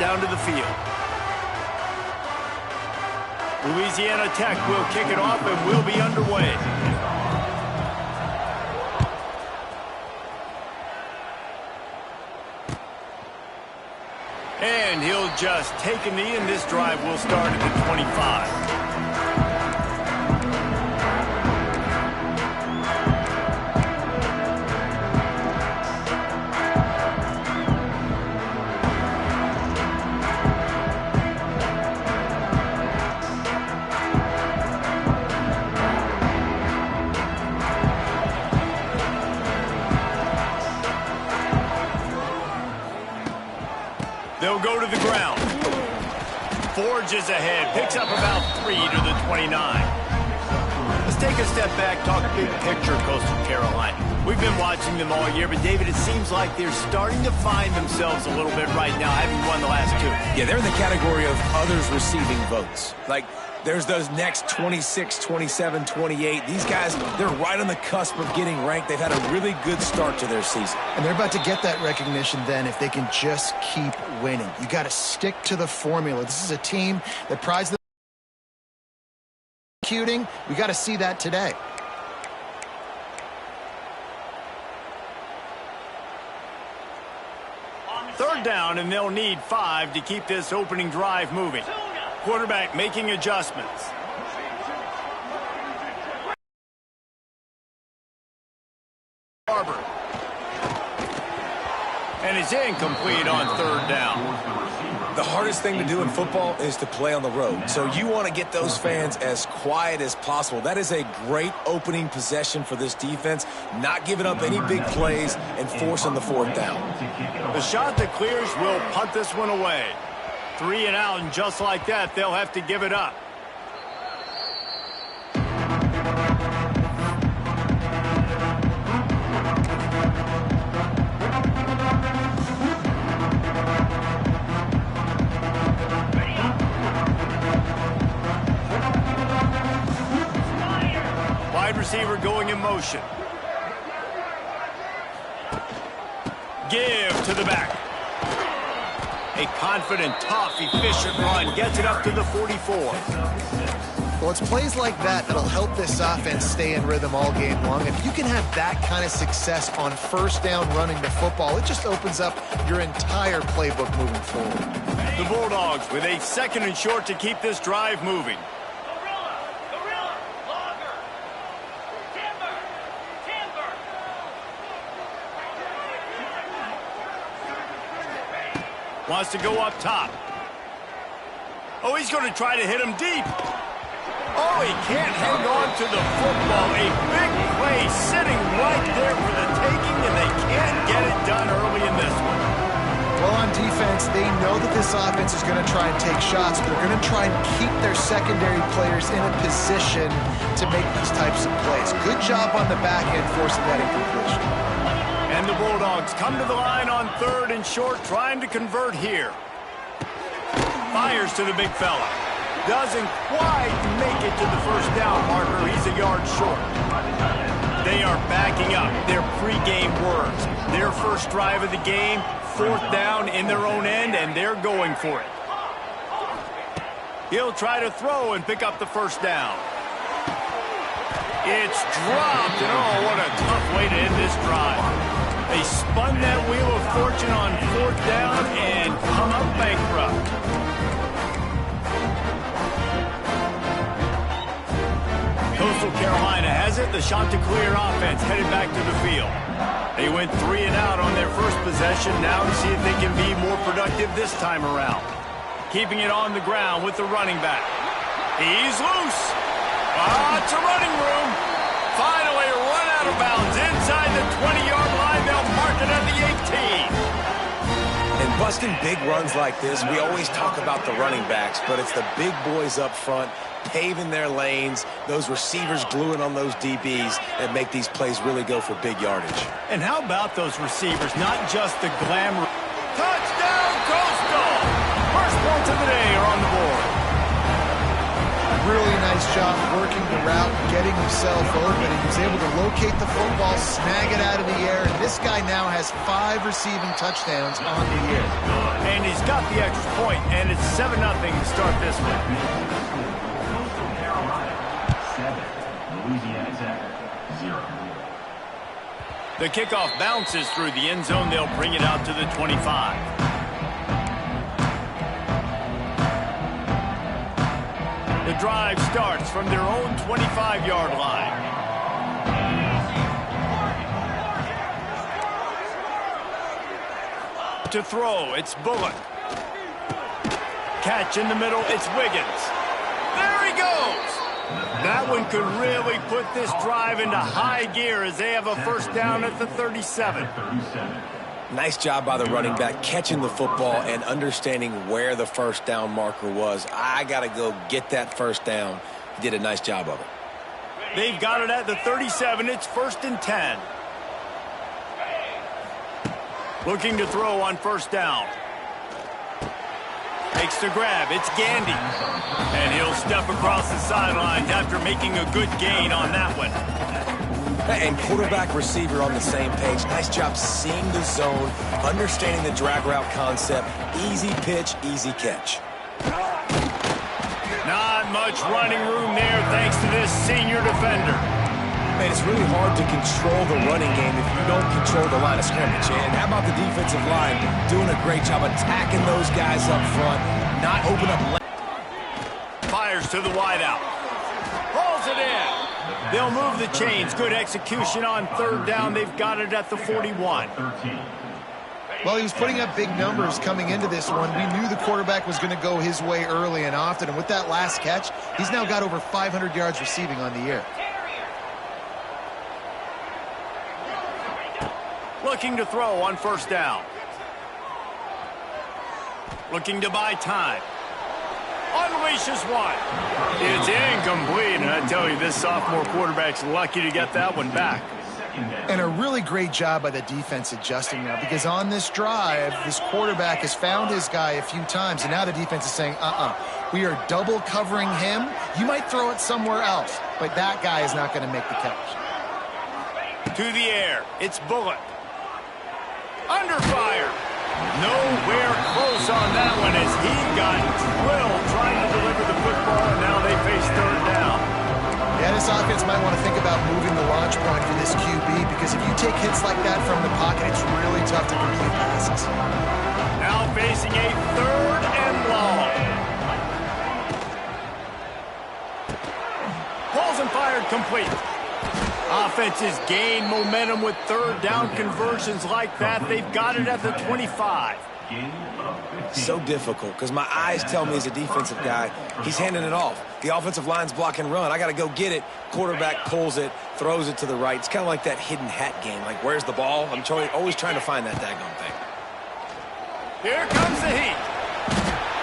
down to the field. Louisiana Tech will kick it off and will be underway. And he'll just take a knee, and this drive will start at the 25. They'll go to the ground. Forges ahead. Picks up about 3 to the 29. Let's take a step back, talk big picture Coastal Carolina. We've been watching them all year, but, David, it seems like they're starting to find themselves a little bit right now, having won the last 2. Yeah, they're in the category of others receiving votes. Like, there's those next 26, 27, 28. These guys, they're right on the cusp of getting ranked. They've had a really good start to their season. And they're about to get that recognition then if they can just keep winning. You got to stick to the formula. This is a team that prides themselves on executing. We got to see that today. Third down, and they'll need 5 to keep this opening drive moving. Quarterback making adjustments. Barber. And it's incomplete on third down. The hardest thing to do in football is to play on the road. So you want to get those fans as quiet as possible. That is a great opening possession for this defense, not giving up any big plays and forcing the fourth down. The shot that clears will punt this one away. 3 and out, and just like that, they'll have to give it up. Wide receiver going in motion. Give to the back. A confident, tough, efficient run gets it up to the 44. Well, it's plays like that that'll help this offense stay in rhythm all game long. If you can have that kind of success on first down running the football, it just opens up your entire playbook moving forward. The Bulldogs with a 2nd and short to keep this drive moving. Wants to go up top. Oh, he's going to try to hit him deep. Oh, he can't hang on to the football. A big play sitting right there for the taking, and they can't get it done early in this one. Well, on defense, they know that this offense is going to try and take shots. They're going to try and keep their secondary players in a position to make these types of plays. Good job on the back end forcing that incompletion. And the Bulldogs come to the line on 3rd and short, trying to convert here. Fires to the big fella. Doesn't quite make it to the first down marker. He's a yard short. They are backing up their pregame words. Their first drive of the game, 4th down in their own end, and they're going for it. He'll try to throw and pick up the first down. It's dropped, and oh, what a tough way to end this drive. They spun that wheel of fortune on 4th down and come up bankrupt. Coastal Carolina has it. The Chanticleer offense headed back to the field. They went 3 and out on their first possession. Now to see if they can be more productive this time around. Keeping it on the ground with the running back. He's loose. It's a running room. Finally run out of bounds inside the 20-yard line. They'll mark it at the 18. And busting big runs like this, we always talk about the running backs, but it's the big boys up front paving their lanes, those receivers gluing on those DBs that make these plays really go for big yardage. And how about those receivers, not just the glamour. Touchdown, Coastal! First points of the day are on the board. Really nice nice job working the route, getting himself open, and he was able to locate the football, snag it out of the air, and this guy now has 5 receiving touchdowns on the year. And he's got the extra point, and it's 7-0 to start this one. The kickoff bounces through the end zone. They'll bring it out to the 25. The drive starts from their own 25-yard line. To throw, it's Bullock. Catch in the middle, it's Wiggins. There he goes! That one could really put this drive into high gear as they have a first down at the 37. Nice job by the running back catching the football and understanding where the first down marker was. I got to go get that first down. He did a nice job of it. They've got it at the 37. It's 1st and 10. Looking to throw on first down. Makes the grab. It's Gandy. And he'll step across the sidelines after making a good gain on that one. And quarterback receiver on the same page. Nice job seeing the zone, understanding the drag route concept. Easy pitch, easy catch. Not much running room there thanks to this senior defender. Man, it's really hard to control the running game if you don't control the line of scrimmage. And how about the defensive line doing a great job attacking those guys up front, not open up. Fires to the wideout. Pulls it in. They'll move the chains. Good execution on third down. They've got it at the 41. Well, he was putting up big numbers coming into this one. We knew the quarterback was going to go his way early and often. And with that last catch, he's now got over 500 yards receiving on the year. Looking to throw on first down. Looking to buy time. Unleashes one. It's incomplete, and I tell you, this sophomore quarterback's lucky to get that one back. And a really great job by the defense adjusting now, because on this drive, this quarterback has found his guy a few times, and now the defense is saying, we are double covering him. You might throw it somewhere else, but that guy is not going to make the catch. To the air, it's Bullock. Under fire. Nowhere close on that one as he got drilled trying to deliver the football, and now they face third down. Yeah, this offense might want to think about moving the launch point for this QB, because if you take hits like that from the pocket, it's really tough to complete passes. Now facing a third and long. Pulls and fired complete. Offenses gain momentum with third down conversions like that. They've got it at the 25. So difficult because my eyes tell me as a defensive guy, he's handing it off. The offensive line's blocking run. I got to go get it. Quarterback pulls it, throws it to the right. It's kind of like that hidden hat game. Like, where's the ball? I'm always trying to find that daggone thing. Here comes the heat.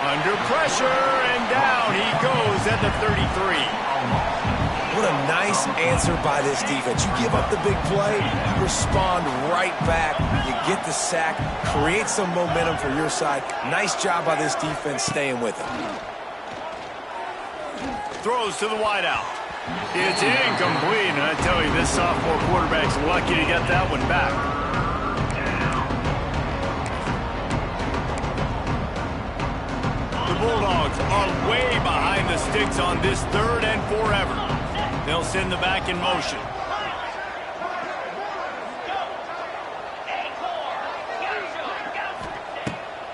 Under pressure, and down he goes at the 33. What a nice answer by this defense. You give up the big play, you respond right back, you get the sack, create some momentum for your side. Nice job by this defense staying with it. Throws to the wideout. It's incomplete, and I tell you, this sophomore quarterback's lucky to get that one back. The Bulldogs are way behind the sticks on this third and forever. They'll send the back in motion.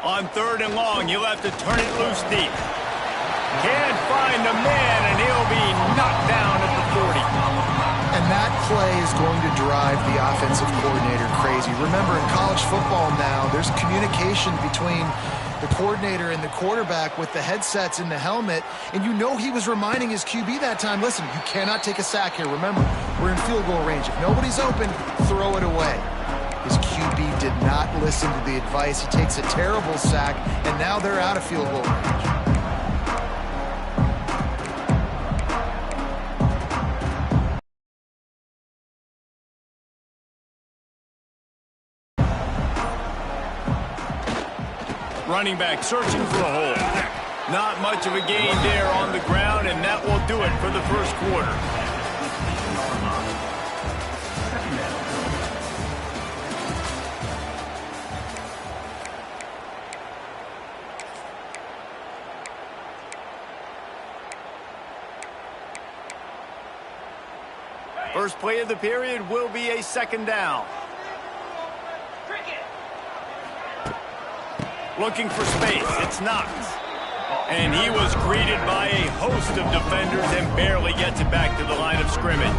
On third and long, he'll have to turn it loose deep. Can't find a man, and he'll be knocked down at the 40. And that play is going to drive the offensive coordinator crazy. Remember, in college football now, there's communication between the coordinator and the quarterback with the headsets in the helmet, and you know he was reminding his QB that time, listen, you cannot take a sack here. Remember, we're in field goal range. If nobody's open, throw it away. His QB did not listen to the advice. He takes a terrible sack, and now they're out of field goal range. Running back searching for a hole. Not much of a gain there on the ground, and that will do it for the first quarter. First play of the period will be a second down. Looking for space, it's Knox. And he was greeted by a host of defenders and barely gets it back to the line of scrimmage.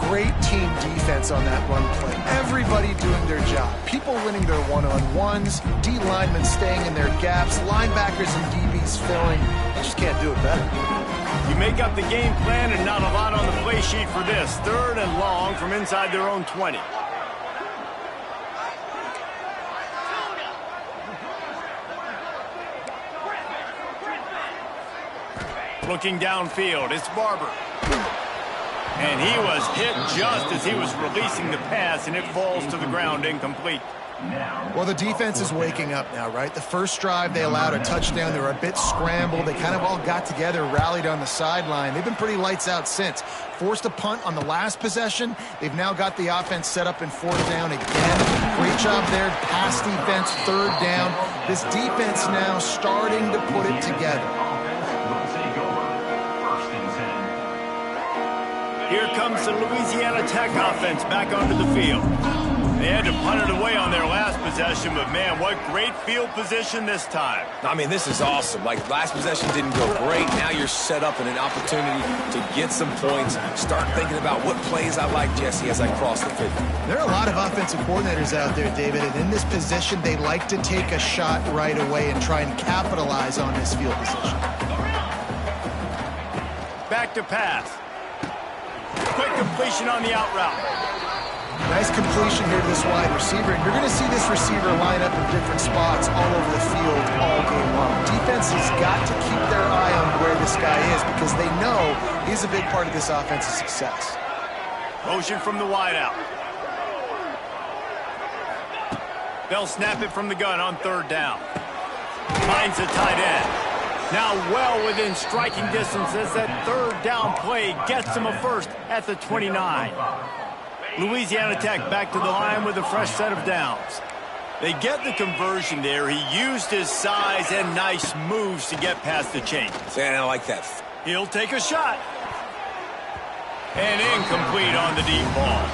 Great team defense on that run play. Everybody doing their job. People winning their one-on-ones, D linemen staying in their gaps, linebackers and DBs filling. They just can't do it better. You make up the game plan and not a lot on the play sheet for this. Third and long from inside their own 20. Looking downfield, it's Barber. And he was hit just as he was releasing the pass, and it falls to the ground incomplete. Well, the defense is waking up now, right? The first drive, they allowed a touchdown. They were a bit scrambled. They kind of all got together, rallied on the sideline. They've been pretty lights out since. Forced a punt on the last possession. They've now got the offense set up in fourth down again. Great job there. Pass defense, third down. This defense now starting to put it together. Here comes the Louisiana Tech offense back onto the field. They had to punt it away on their last possession, but man, what great field position this time. I mean, this is awesome. Like, last possession didn't go great. Now you're set up in an opportunity to get some points. Start thinking about what plays I like, Jesse, as I cross the 50. There are a lot of offensive coordinators out there, David, and in this position, they like to take a shot right away and try and capitalize on this field position. Back to pass. Quick completion on the out route. Nice completion here to this wide receiver, and you're going to see this receiver line up in different spots all over the field all game long. Defense has got to keep their eye on where this guy is because they know he's a big part of this offense's success. Motion from the wideout. They'll snap it from the gun on third down. Finds the tight end. Now well within striking distance as that third down play gets him a first at the 29. Louisiana Tech back to the line with a fresh set of downs. They get the conversion there. He used his size and nice moves to get past the chains. And I like that. He'll take a shot. And incomplete on the deep ball.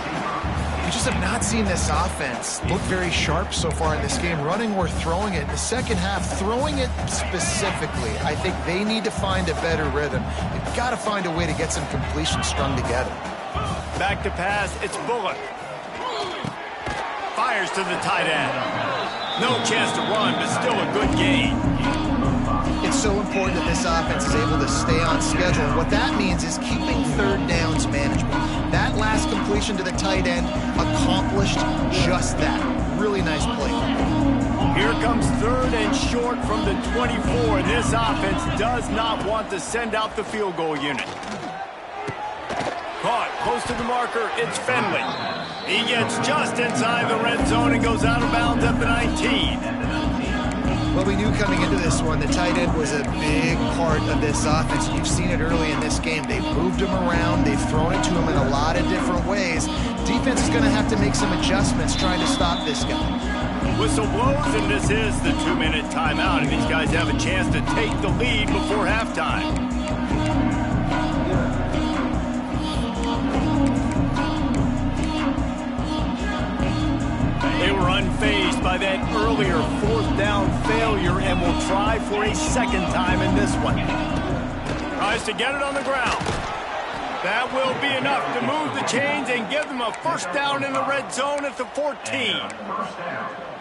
You just have not seen this offense look very sharp so far in this game, running or throwing it. In the second half, throwing it specifically, I think they need to find a better rhythm. They've got to find a way to get some completion strung together. Back to pass, it's Bullock. Fires to the tight end. No chance to run, but still a good gain. It's so important that this offense is able to stay on schedule. And what that means is keeping third downs manageable. That last completion to the tight end accomplished just that. Really nice play. Here comes third and short from the 24. And this offense does not want to send out the field goal unit. Caught close to the marker, it's Finley. He gets just inside the red zone and goes out of bounds at the 19. Well, we knew coming into this one, the tight end was a big part of this offense. You've seen it early in this game. They've moved him around. They've thrown it to him in a lot of different ways. Defense is going to have to make some adjustments trying to stop this guy. Whistle blows, and this is the 2-minute timeout, and these guys have a chance to take the lead before halftime. They were unfazed by that earlier fourth down failure and will try for a second time in this one. Tries to get it on the ground. That will be enough to move the chains and give them a first down in the red zone at the 14.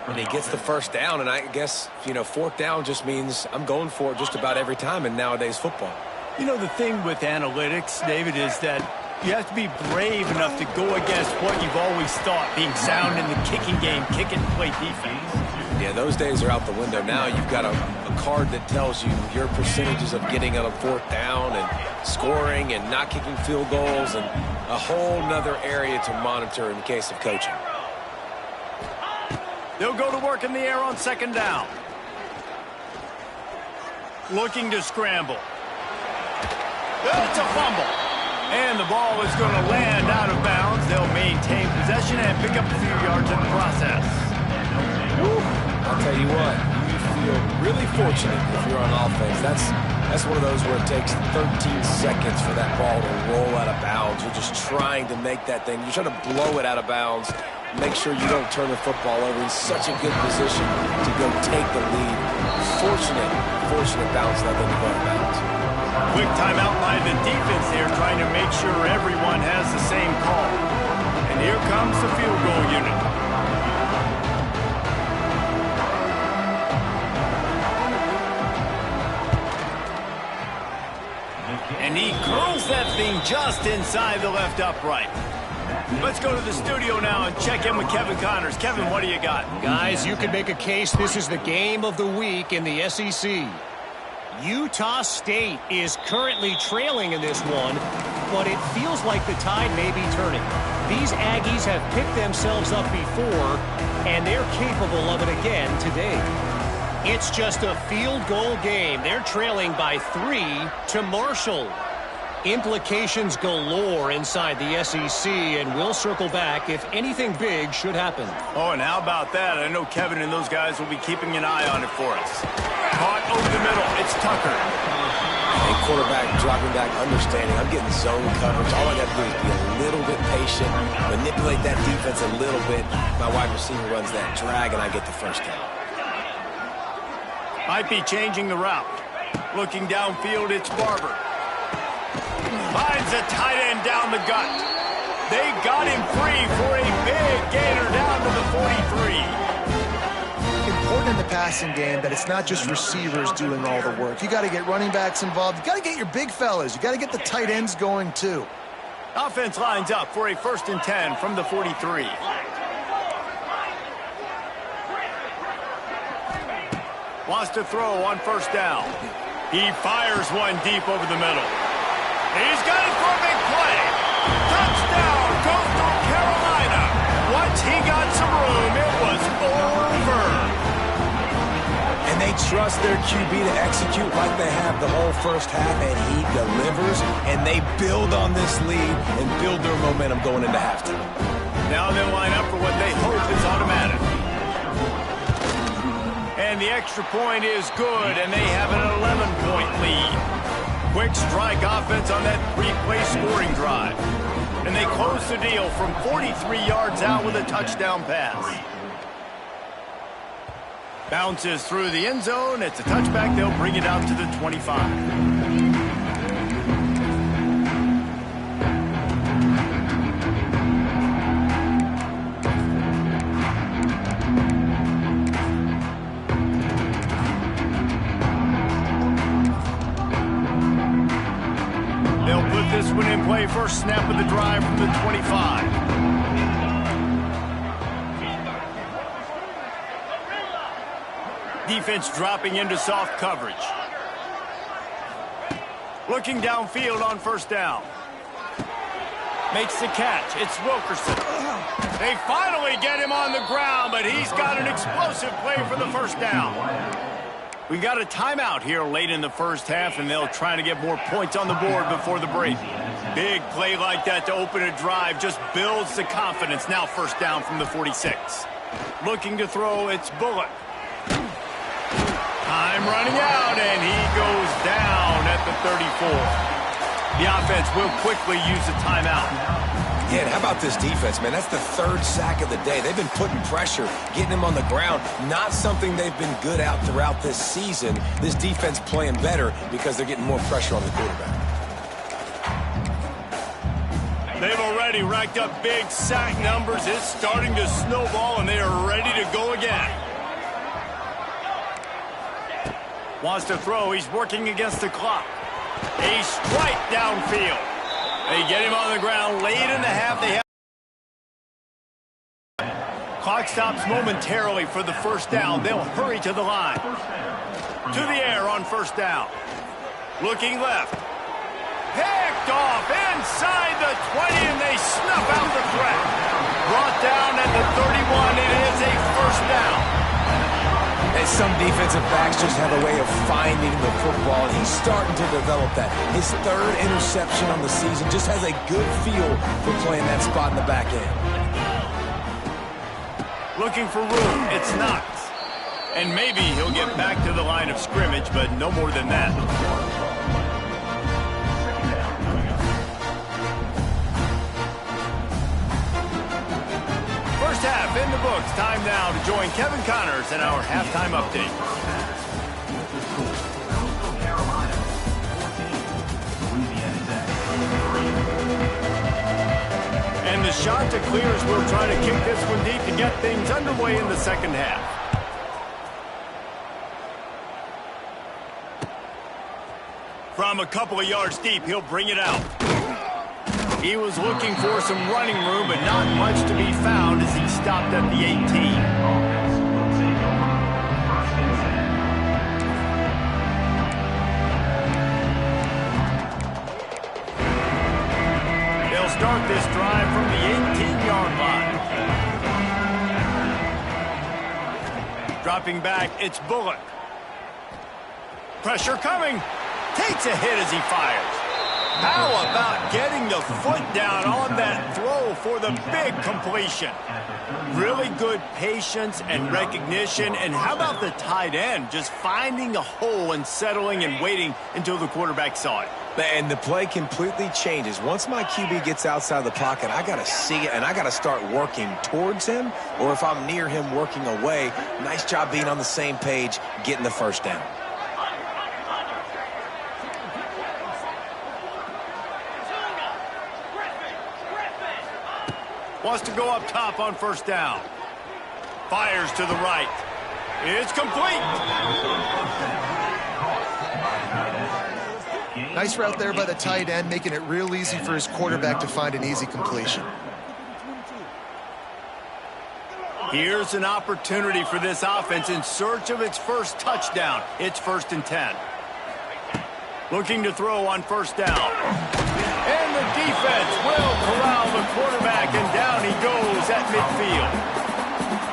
And he gets the first down, and I guess, fourth down just means I'm going for it just about every time in nowadays football. You know, the thing with analytics, David, is that you have to be brave enough to go against what you've always thought, being sound in the kicking game, kick and play defense. Yeah, those days are out the window now. You've got a card that tells you your percentages of getting on a fourth down and scoring and not kicking field goals and a whole nother area to monitor in the case of coaching. They'll go to work in the air on second down. looking to scramble. It's a fumble. And the ball is going to land out of bounds. They'll maintain possession and pick up a few yards in the process. I'll tell you what, you feel really fortunate if you're on offense. That's one of those where it takes 13 seconds for that ball to roll out of bounds. You're just trying to make that thing. You're trying to blow it out of bounds. Make sure you don't turn the football over. In such a good position to go take the lead. Fortunate bounce that thing to go out of bounds. Quick timeout by the defense there, trying to make sure everyone has the same call. And here comes the field goal unit. And he curls that thing just inside the left upright. Let's go to the studio now and check in with Kevin Connors. Kevin, what do you got? Guys, you could make a case this is the game of the week in the SEC. Utah State is currently trailing in this one, but it feels like the tide may be turning. These Aggies have picked themselves up before, and they're capable of it again today. It's just a field goal game. They're trailing by 3 to Marshall. Implications galore inside the SEC, and we'll circle back if anything big should happen. Oh, and how about that? I know Kevin and those guys will be keeping an eye on it for us. Caught over the middle. It's Tucker. And quarterback dropping back, understanding. I'm getting zone coverage. All I got to do is be a little bit patient, manipulate that defense a little bit. My wide receiver runs that drag, and I get the first down. Might be changing the route. Looking downfield, it's Barber. Finds a tight end down the gut. They got him free for a big gainer down to the 43. Important in the passing game that it's not just receivers doing all the work. You got to get running backs involved. You got to get your big fellas. You got to get the tight ends going too. Offense lines up for a 1st and 10 from the 43. Wants to throw on 1st down. He fires one deep over the middle. He's got it for a big play. Touchdown, Coastal Carolina. Once he got some room, it was over. And they trust their QB to execute like they have the whole first half, and he delivers, and they build on this lead and build their momentum going into halftime. Now they'll line up for what they hope is automatic. And the extra point is good, and they have an 11-point lead. Quick strike offense on that 3-play scoring drive. And they close the deal from 43 yards out with a touchdown pass. Bounces through the end zone. It's a touchback. They'll bring it out to the 25. This one in play, first snap of the drive from the 25. Defense dropping into soft coverage. Looking downfield on 1st down. Makes the catch. It's Wilkerson. They finally get him on the ground, but he's got an explosive play for the 1st down. We got a timeout here late in the first half, and they'll try to get more points on the board before the break. Big play like that to open a drive just builds the confidence. Now 1st down from the 46. Looking to throw, it's Bullock. Time running out, and he goes down at the 34. The offense will quickly use a timeout. Yeah, and how about this defense, man? That's the 3rd sack of the day. They've been putting pressure, getting him on the ground. Not something they've been good at throughout this season. This defense playing better because they're getting more pressure on the quarterback. They've already racked up big sack numbers. It's starting to snowball, and they are ready to go again. Wants to throw. He's working against the clock. A strike downfield. They get him on the ground late in the half. They have clock stops momentarily for the 1st down. They'll hurry to the line. To the air on 1st down. Looking left. Picked off inside the 20, and they snuff out the threat. Brought down at the 31. It is a 1st down. And some defensive backs just have a way of finding the football, and he's starting to develop that. His third interception on the season, just has a good feel for playing that spot in the back end. Looking for room. It's Knox. And maybe he'll get back to the line of scrimmage, but no more than that. First half in the books. Time now to join Kevin Connors in our halftime update. And the shot to clear as we'll try to kick this one deep to get things underway in the second half. From a couple of yards deep, he'll bring it out. He was looking for some running room, but not much to be found as he stopped at the 18. They'll start this drive from the 18-yard line. Dropping back, it's Bullock. Pressure coming. Takes a hit as he fires. How about getting the foot down on that throw for the big completion? Really good patience and recognition. And how about the tight end just finding a hole and settling and waiting until the quarterback saw it? And the play completely changes. Once my QB gets outside the pocket, I got to see it, and I got to start working towards him, or if I'm near him, working away. Nice job being on the same page, getting the first down. Wants to go up top on first down. Fires to the right. It's complete. Nice route there by the tight end, making it real easy for his quarterback to find an easy completion. Here's an opportunity for this offense in search of its first touchdown. It's 1st and 10. Looking to throw on first down. And the defense will corral the quarterback, and down he goes at midfield.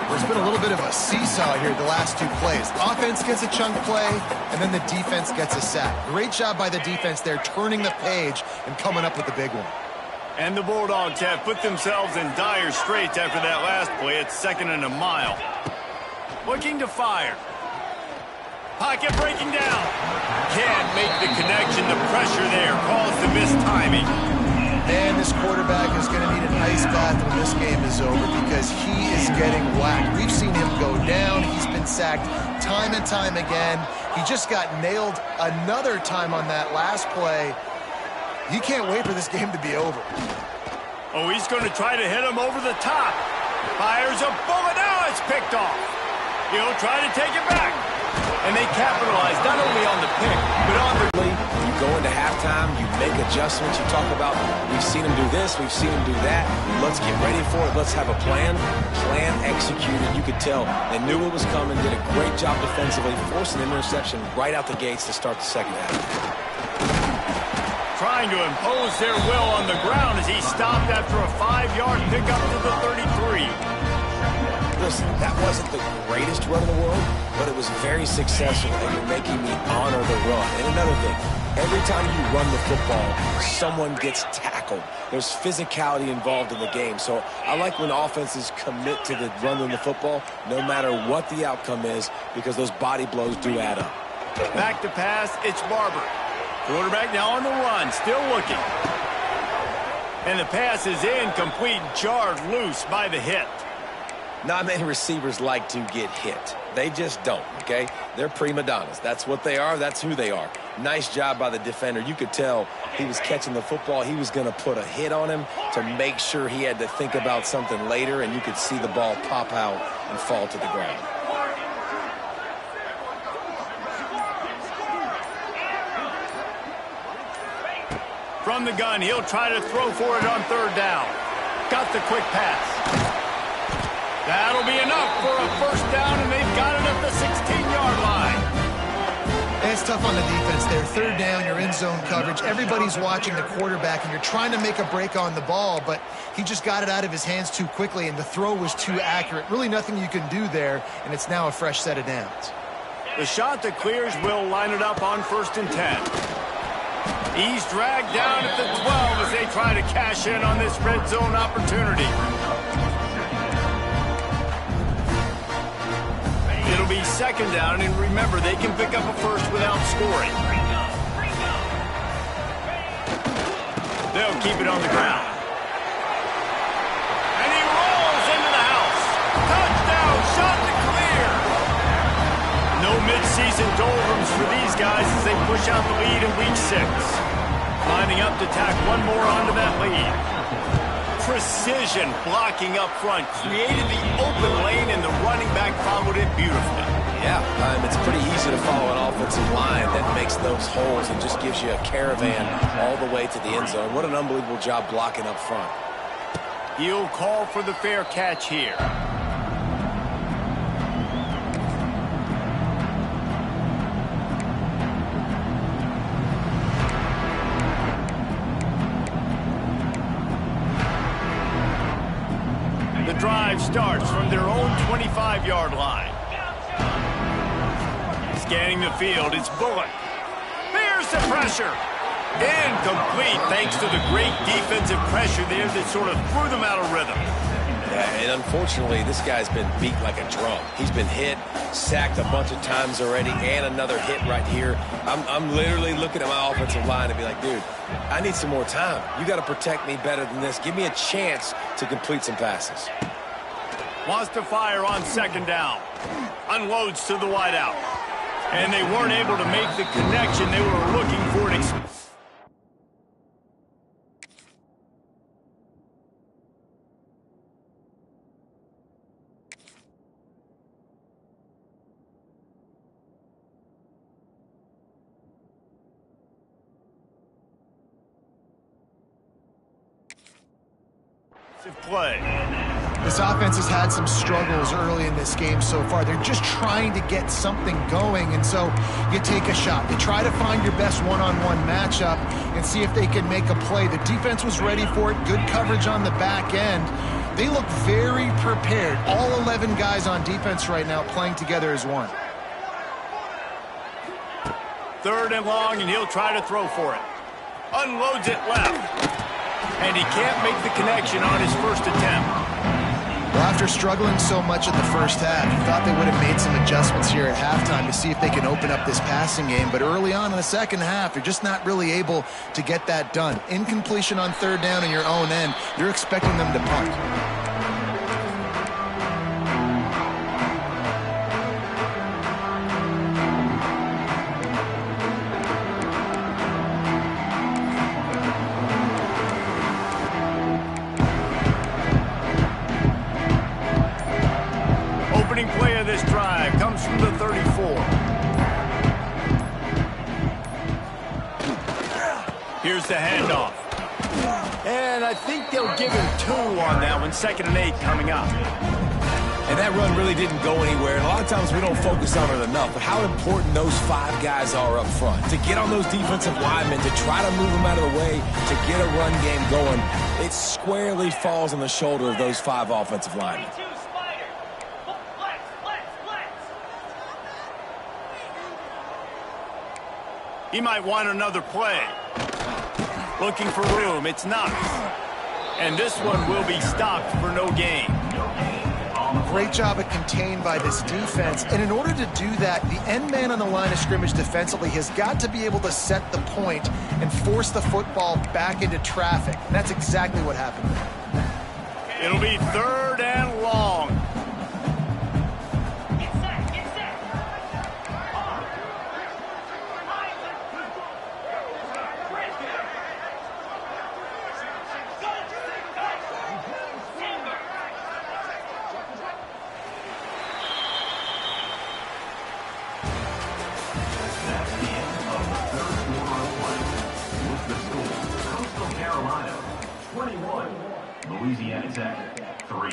There's been a little bit of a seesaw here the last two plays. The offense gets a chunk play, and then the defense gets a sack. Great job by the defense there, turning the page and coming up with the big one. And the Bulldogs have put themselves in dire straits after that last play. It's 2nd and a mile. Looking to fire. Pocket breaking down. Can't make the connection. The pressure there caused the mistiming. And this quarterback is going to need an ice bath when this game is over because he is getting whacked. We've seen him go down. He's been sacked time and time again. He just got nailed another time on that last play. He can't wait for this game to be over. Oh, he's going to try to hit him over the top. Fires a bullet. Now it's picked off. He'll try to take it back. And they capitalize not only on the pick, but on the... You go into halftime, you make adjustments, you talk about, we've seen him do this, we've seen him do that, let's get ready for it, let's have a plan. Plan executed, you could tell. They knew what was coming, did a great job defensively, forcing an interception right out the gates to start the second half. Trying to impose their will on the ground as he stopped after a 5-yard pickup to the 33. Listen, that wasn't the greatest run in the world, but it was very successful, and you're making me honor the run. And another thing, every time you run the football, someone gets tackled. There's physicality involved in the game. So I like when offenses commit to the running the football, no matter what the outcome is, because those body blows do add up. Back to pass, it's Barber. Quarterback now on the run, still looking. And the pass is incomplete, jarred loose by the hit. Not many receivers like to get hit. They just don't, okay? They're prima donnas. That's what they are. That's who they are. Nice job by the defender. You could tell he was catching the football. He was going to put a hit on him to make sure he had to think about something later, and you could see the ball pop out and fall to the ground. From the gun, he'll try to throw for it on third down. Got the quick pass. That'll be enough for a first down, and they've got it at the 16-yard line. And it's tough on the defense there. Third down, you're in zone coverage. Everybody's watching the quarterback, and you're trying to make a break on the ball, but he just got it out of his hands too quickly, and the throw was too accurate. Really nothing you can do there, and it's now a fresh set of downs. The Chanticleers will line it up on 1st and 10. He's dragged down at the 12 as they try to cash in on this red zone opportunity. It'll be 2nd down, and remember, they can pick up a first without scoring. They'll keep it on the ground. And he rolls into the house. Touchdown, Chanticleer. No midseason doldrums for these guys as they push out the lead in Week 6. Lining up to tack one more onto that lead. Precision blocking up front, created the open lane, and the running back followed it beautifully. Yeah, it's pretty easy to follow an offensive line that makes those holes and just gives you a caravan all the way to the end zone. What an unbelievable job blocking up front. He'll call for the fair catch here. The drive starts from their own 25-yard line. Scanning the field, it's Bullock. There's the pressure. Incomplete thanks to the great defensive pressure there that sort of threw them out of rhythm. Yeah, and unfortunately, this guy's been beat like a drum. He's been hit, sacked a bunch of times already, and another hit right here. I'm literally looking at my offensive line and be like, dude, I need some more time. You got to protect me better than this. Give me a chance to complete some passes. Wants to fire on 2nd down. Unloads to the wideout. And they weren't able to make the connection they were looking for. Play. This offense has had some struggles early in this game so far. They're just trying to get something going, and so you take a shot. You try to find your best one-on-one matchup and see if they can make a play. The defense was ready for it. Good coverage on the back end. They look very prepared. All 11 guys on defense right now playing together as one. 3rd and long, and he'll try to throw for it. Unloads it left. And he can't make the connection on his first attempt. Well, after struggling so much in the first half, you thought they would have made some adjustments here at halftime to see if they can open up this passing game. But early on in the second half, they're just not really able to get that done. Incompletion on 3rd down in your own end, you're expecting them to punt. Play of this drive comes from the 34. Here's the handoff. And I think they'll give him 2 on that one. 2nd and 8 coming up. And that run really didn't go anywhere. And a lot of times we don't focus on it enough. But how important those 5 guys are up front. To get on those defensive linemen, to try to move them out of the way, to get a run game going, it squarely falls on the shoulder of those 5 offensive linemen. He might want another play. Looking for room. It's Knox. And this one will be stopped for no gain. Great job of contained by this defense. And in order to do that, the end man on the line of scrimmage defensively has got to be able to set the point and force the football back into traffic. And that's exactly what happened. It'll be 3rd and long. Louisiana Tech, 3.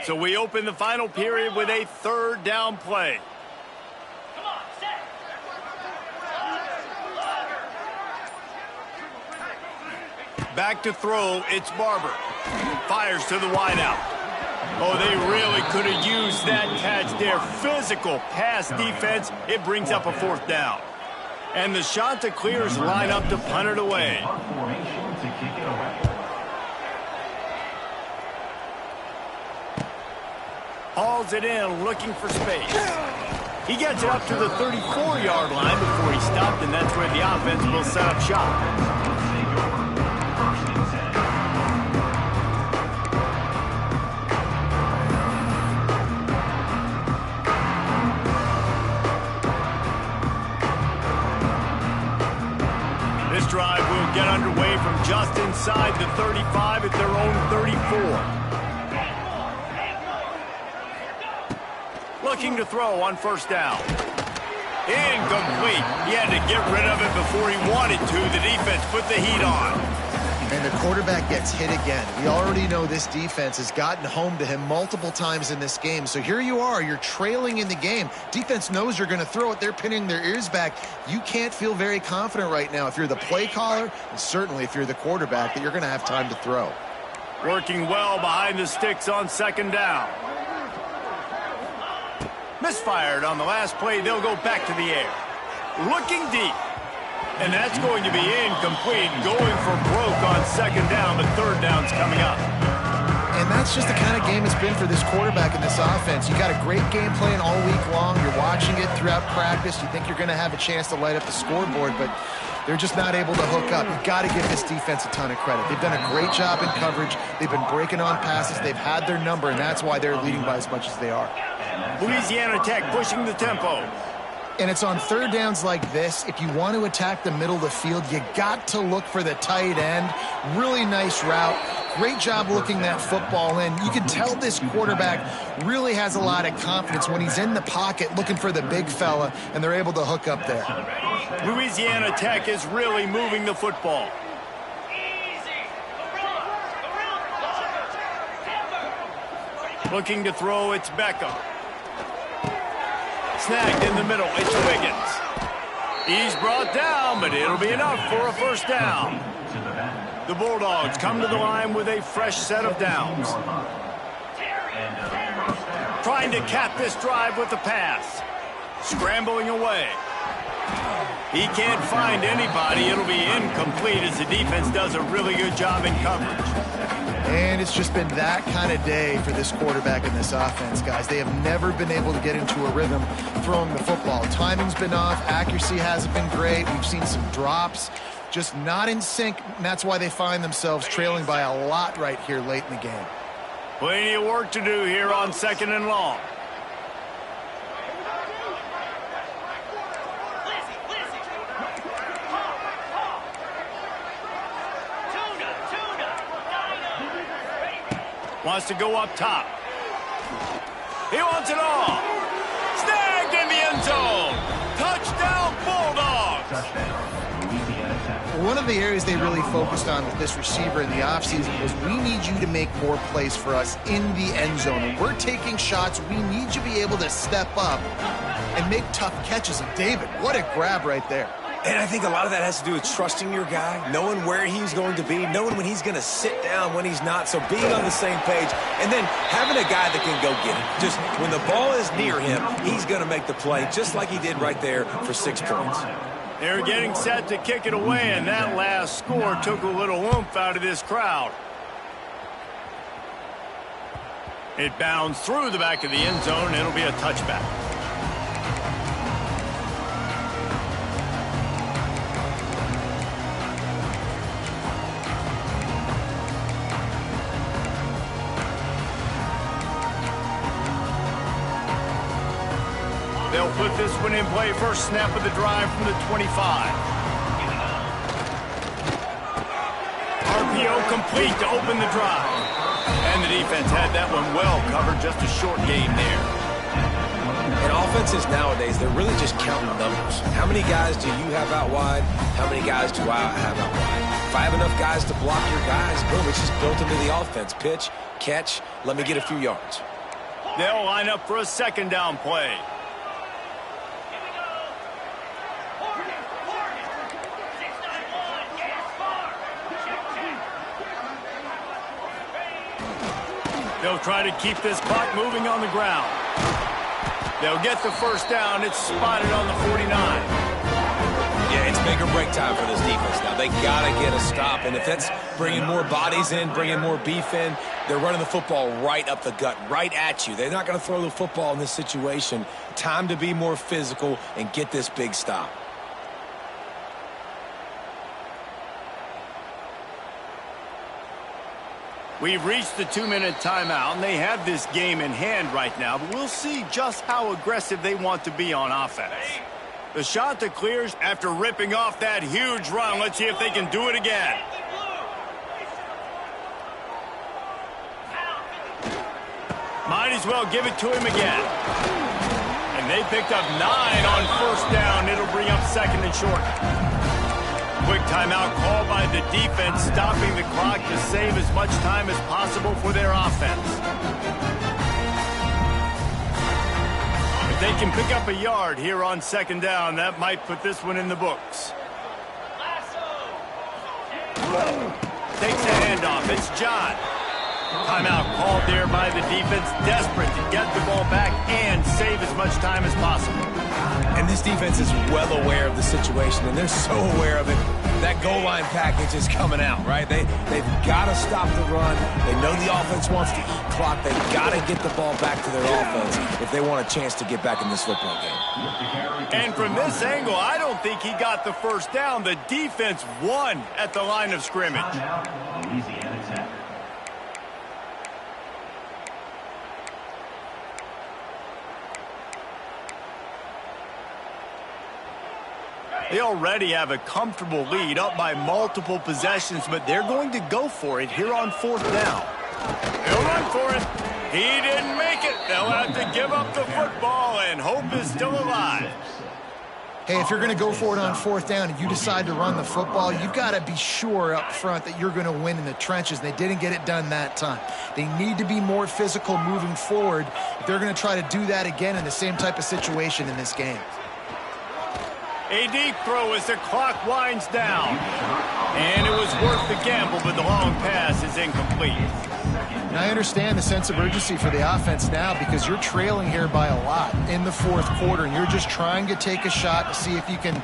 So we open the final period with a third down play. Back to throw, it's Barber. Fires to the wideout. Oh, they really could have used that catch there. Physical pass defense. It brings up a fourth down. And the Chanticleers line up to punt it away. Hauls it in, looking for space. He gets it up to the 34-yard line before he stopped, and that's where the offense will set up shop. This drive will get underway from just inside the 35 at their own 34. Looking to throw on first down. Incomplete. He had to get rid of it before he wanted to. The defense put the heat on. And the quarterback gets hit again. We already know this defense has gotten home to him multiple times in this game. So here you are. You're trailing in the game. Defense knows you're going to throw it. They're pinning their ears back. You can't feel very confident right now if you're the play caller, and certainly if you're the quarterback, that you're going to have time to throw. Working well behind the sticks on second down. Misfired on the last play. They'll go back to the air. Looking deep. And that's going to be incomplete. Going for broke on second down, but third down's coming up. And that's just the kind of game it's been for this quarterback in this offense. You got a great game plan all week long. You're watching it throughout practice. You think you're going to have a chance to light up the scoreboard, but they're just not able to hook up. You've got to give this defense a ton of credit. They've done a great job in coverage. They've been breaking on passes. They've had their number, and that's why they're leading by as much as they are. Louisiana Tech pushing the tempo. And it's on third downs like this. If you want to attack the middle of the field, you got to look for the tight end. Really nice route. Great job looking that football in. You can tell this quarterback really has a lot of confidence when he's in the pocket looking for the big fella, and they're able to hook up there. Louisiana Tech is really moving the football. Looking to throw, it's Beckham. Snagged in the middle, it's Wiggins. He's brought down, but it'll be enough for a first down. The Bulldogs come to the line with a fresh set of downs. Trying to cap this drive with the pass. Scrambling away. He can't find anybody. It'll be incomplete as the defense does a really good job in coverage. And it's just been that kind of day for this quarterback in this offense, guys. They have never been able to get into a rhythm throwing the football. Timing's been off. Accuracy hasn't been great. We've seen some drops. Just not in sync, and that's why they find themselves trailing by a lot right here late in the game. Plenty of work to do here on second and long. Wants to go up top. He wants it all. Snagged in the end zone. Touchdown, Bulldogs. One of the areas they really focused on with this receiver in the offseason was we need you to make more plays for us in the end zone. When we're taking shots, we need you to be able to step up and make tough catches. And David, what a grab right there. And I think a lot of that has to do with trusting your guy, knowing where he's going to be, knowing when he's going to sit down, when he's not. So being on the same page, and then having a guy that can go get it. Just when the ball is near him, he's going to make the play, just like he did right there for 6 points. They're getting set to kick it away, and that last score took a little oomph out of this crowd. It bounds through the back of the end zone, and it'll be a touchback. They'll put this one in play. First snap of the drive from the 25. RPO complete to open the drive. And the defense had that one well covered. Just a short gain there. And offenses nowadays, they're really just counting numbers. How many guys do you have out wide? How many guys do I have out wide? If I have enough guys to block your guys, boom, it's just built into the offense. Pitch, catch, let me get a few yards. They'll line up for a second down play. They'll try to keep this clock moving on the ground. They'll get the first down. It's spotted on the 49. Yeah, it's make or break time for this defense now. They got to get a stop, and if that's bringing more bodies in, bringing more beef in, they're running the football right up the gut, right at you. They're not going to throw the football in this situation. Time to be more physical and get this big stop. We've reached the 2-minute timeout, and they have this game in hand right now, but we'll see just how aggressive they want to be on offense. The shot clears after ripping off that huge run. Let's see if they can do it again. Might as well give it to him again. And they picked up 9 on first down. It'll bring up second and short. Quick timeout called by the defense, stopping the clock to save as much time as possible for their offense. If they can pick up a yard here on second down, that might put this one in the books. Takes the handoff. It's John. Timeout called there by the defense, desperate to get the ball back and save as much time as possible. And this defense is well aware of the situation, and they're so aware of it. That goal line package is coming out, right? They've got to stop the run. They know the offense wants to eat clock. They've got to get the ball back to their offense if they want a chance to get back in this football game. And from this angle, I don't think he got the first down. The defense won at the line of scrimmage. Timeout, Louisiana Tech. They already have a comfortable lead, up by multiple possessions, but they're going to go for it here on fourth down. He'll run for it. He didn't make it. They'll have to give up the football, and hope is still alive. Hey, if you're going to go for it on fourth down and you decide to run the football, you've got to be sure up front that you're going to win in the trenches. They didn't get it done that time. They need to be more physical moving forward if they're going to try to do that again in the same type of situation in this game. A deep throw as the clock winds down. And it was worth the gamble, but the long pass is incomplete. And I understand the sense of urgency for the offense now because you're trailing here by a lot in the fourth quarter, and you're just trying to take a shot to see if you can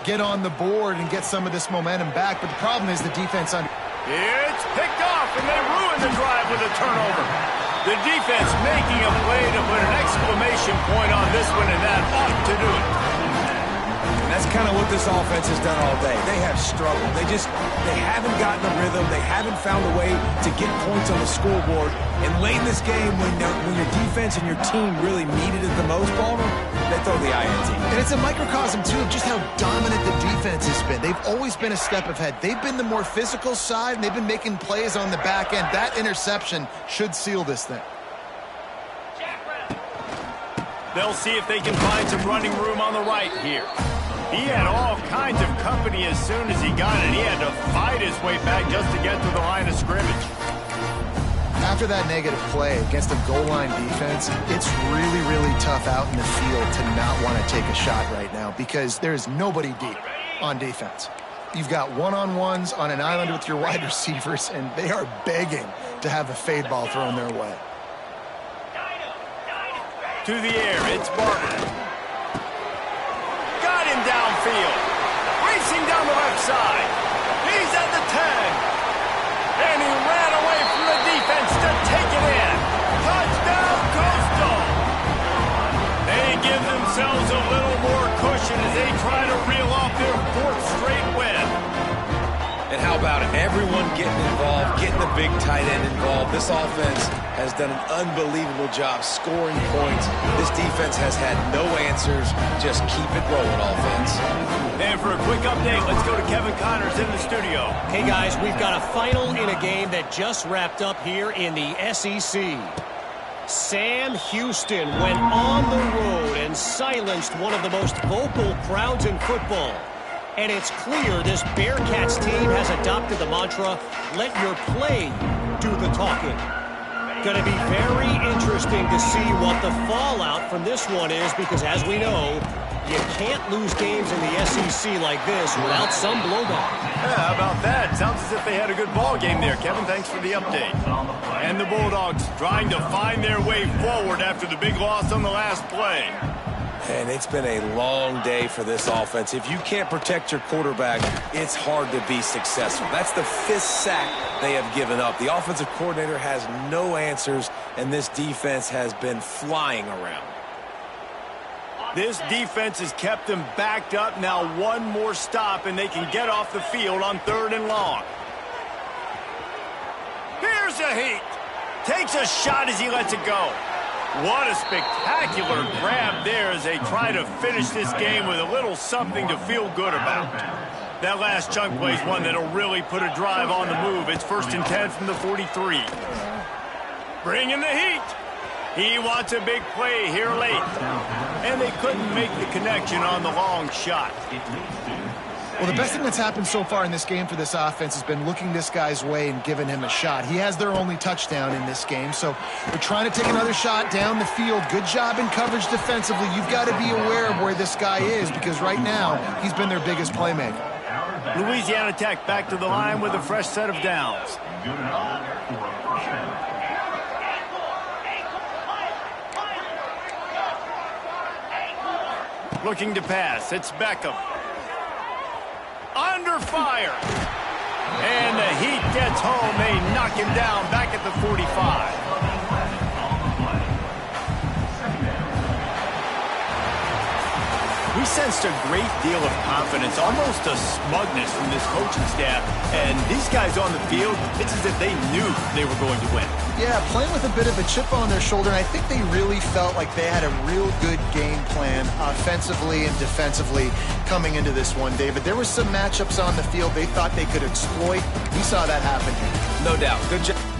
get on the board and get some of this momentum back. But the problem is the defense on. It's picked off, and they ruin the drive with a turnover. The defense making a play to put an exclamation point on this one, and that ought to do it. And that's kind of what this offense has done all day. They have struggled. They haven't gotten a rhythm. They haven't found a way to get points on the scoreboard. And late in this game, when your defense and your team really needed it the most, Palmer, they throw the INT. And it's a microcosm, too, of just how dominant the defense has been. They've always been a step ahead. They've been the more physical side, and they've been making plays on the back end. That interception should seal this thing. They'll see if they can find some running room on the right here. He had all kinds of company as soon as he got it. He had to fight his way back just to get to the line of scrimmage. After that negative play against a goal line defense, it's really, really tough out in the field to not want to take a shot right now because there's nobody deep on defense. You've got one-on-ones on an island with your wide receivers, and they are begging to have a fade ball thrown their way. To the air, it's Barton. Got him downfield. Racing down the left side. He's at the 10. And he ran away from the defense to take it in. Touchdown, Coastal. They give themselves a little more cushion as they try to reel off their fourth straight win. And how about it? Everyone getting involved, getting the big tight end involved. This offense has done an unbelievable job scoring points. This defense has had no answers. Just keep it rolling, offense. And for a quick update, let's go to Kevin Connors in the studio. Hey, guys, we've got a final in a game that just wrapped up here in the SEC. Sam Houston went on the road and silenced one of the most vocal crowds in football. And it's clear this Bearcats team has adopted the mantra, let your play do the talking. Going to be very interesting to see what the fallout from this one is, because as we know, you can't lose games in the SEC like this without some blowback. Yeah, how about that? Sounds as if they had a good ball game there, Kevin. Thanks for the update. And the Bulldogs trying to find their way forward after the big loss on the last play. And it's been a long day for this offense. If you can't protect your quarterback, it's hard to be successful. That's the 5th sack they have given up. The offensive coordinator has no answers, and this defense has been flying around. This defense has kept them backed up. Now one more stop, and they can get off the field on 3rd and long. Here's a heat. Takes a shot as he lets it go. What a spectacular grab there as they try to finish this game with a little something to feel good about. That last chunk play is one that'll really put a drive on the move. It's 1st and 10 from the 43. Bringing the heat. He wants a big play here late. And they couldn't make the connection on the long shot. Well, the best thing that's happened so far in this game for this offense has been looking this guy's way and giving him a shot. He has their only touchdown in this game, so they're trying to take another shot down the field. Good job in coverage defensively. You've got to be aware of where this guy is, because right now he's been their biggest playmaker. Louisiana Tech back to the line with a fresh set of downs. Looking to pass. It's Beckham. Under fire. And the Heat gets home. They knock him down back at the 45. We sensed a great deal of confidence, almost a smugness from this coaching staff. And these guys on the field, it's as if they knew they were going to win. Yeah, playing with a bit of a chip on their shoulder, and I think they really felt like they had a real good game plan offensively and defensively coming into this one, David. There were some matchups on the field they thought they could exploit. We saw that happen here. No doubt. Good job.